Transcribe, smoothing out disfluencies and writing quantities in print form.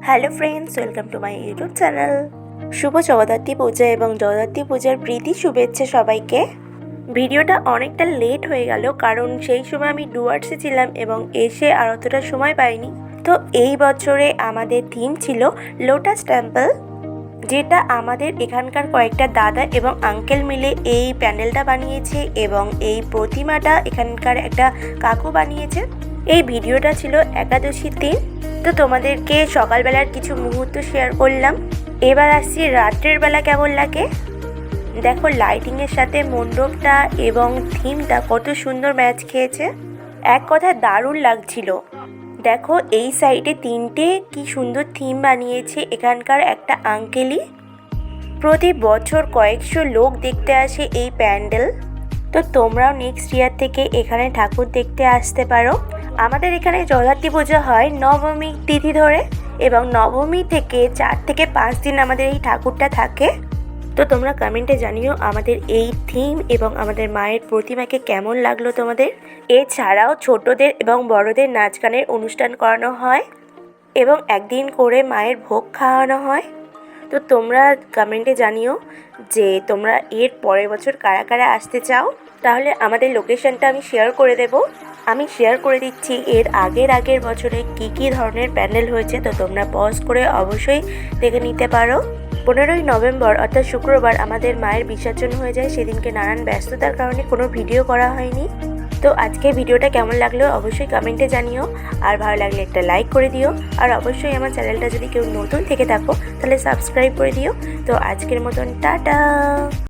Hello friends, welcome to my YouTube channel. শুভ জগদ্ধাত্রী পূজা এবং জগদ্ধাত্রী পূজার প্রীতি শুভেচ্ছা সবাইকে। ভিডিওটা অনেকটা লেট হয়ে গেল কারণ সেই সময় আমি ডুয়ার্সে ছিলাম এবং এসে আর অতটা সময় পাইনি। তো এই বছরে আমাদের থিম ছিল লোটাস টেম্পল, যেটা আমাদের এখানকার কয়েকটা দাদা এবং আঙ্কেল মিলে এই প্যান্ডেলটা বানিয়েছে এবং এই প্রতিমাটা এখানকার একটা কাকু বানিয়েছে। এই ভিডিওটা ছিল একাদশীর দিন, তো তোমাদেরকে সকালবেলার কিছু মুহূর্ত শেয়ার করলাম। এবার আসছি রাত্রের বেলা কেমন লাগে। দেখো লাইটিংয়ের সাথে মণ্ডপটা এবং থিমটা কত সুন্দর ম্যাচ খেয়েছে, এক কথায় দারুণ লাগছিল। দেখো এই সাইডে তিনটে কি সুন্দর থিম বানিয়েছে এখানকার একটা আঙ্কেলই। প্রতি বছর কয়েকশো লোক দেখতে আসে এই প্যান্ডেল। তো তোমরাও নেক্সট ইয়ার থেকে এখানে ঠাকুর দেখতে আসতে পারো। আমাদের এখানে জগদ্ধাত্রী পূজা হয় নবমী তিথি ধরে এবং নবমী থেকে 4 থেকে 5 দিন আমাদের এই ঠাকুরটা থাকে। তো তোমরা কমেন্টে জানিও আমাদের এই থিম এবং আমাদের মায়ের প্রতিমাকে কেমন লাগলো তোমাদের। এছাড়াও ছোটদের এবং বড়দের নাচ গানের অনুষ্ঠান করানো হয় এবং একদিন করে মায়ের ভোগ খাওয়ানো হয়। তো তোমরা কমেন্টে জানিও যে তোমরা এর পরের বছর কারা কারা আসতে চাও, তাহলে আমাদের লোকেশনটা আমি শেয়ার করে দেব। আমি শেয়ার করে দিচ্ছি এর আগের বছরে কি ধরনের প্যান্ডেল হয়েছে, তো তোমরা পজ করে অবশ্যই দেখে নিতে পারো। 15ই নভেম্বর অর্থাৎ শুক্রবার আমাদের মায়ের বিসর্জন হয়ে যায়। সেদিনকে নানান ব্যস্ততার কারণে কোনো ভিডিও করা হয়নি। তো আজকে ভিডিওটা কেমন লাগলো অবশ্যই কমেন্টে জানিও, আর ভালো লাগলে একটা লাইক করে দিও, আর অবশ্যই আমার চ্যানেলটা যদি কেউ নতুন থেকে থাকো তাহলে সাবস্ক্রাইব করে দিও। তো আজকের মতন টাটা।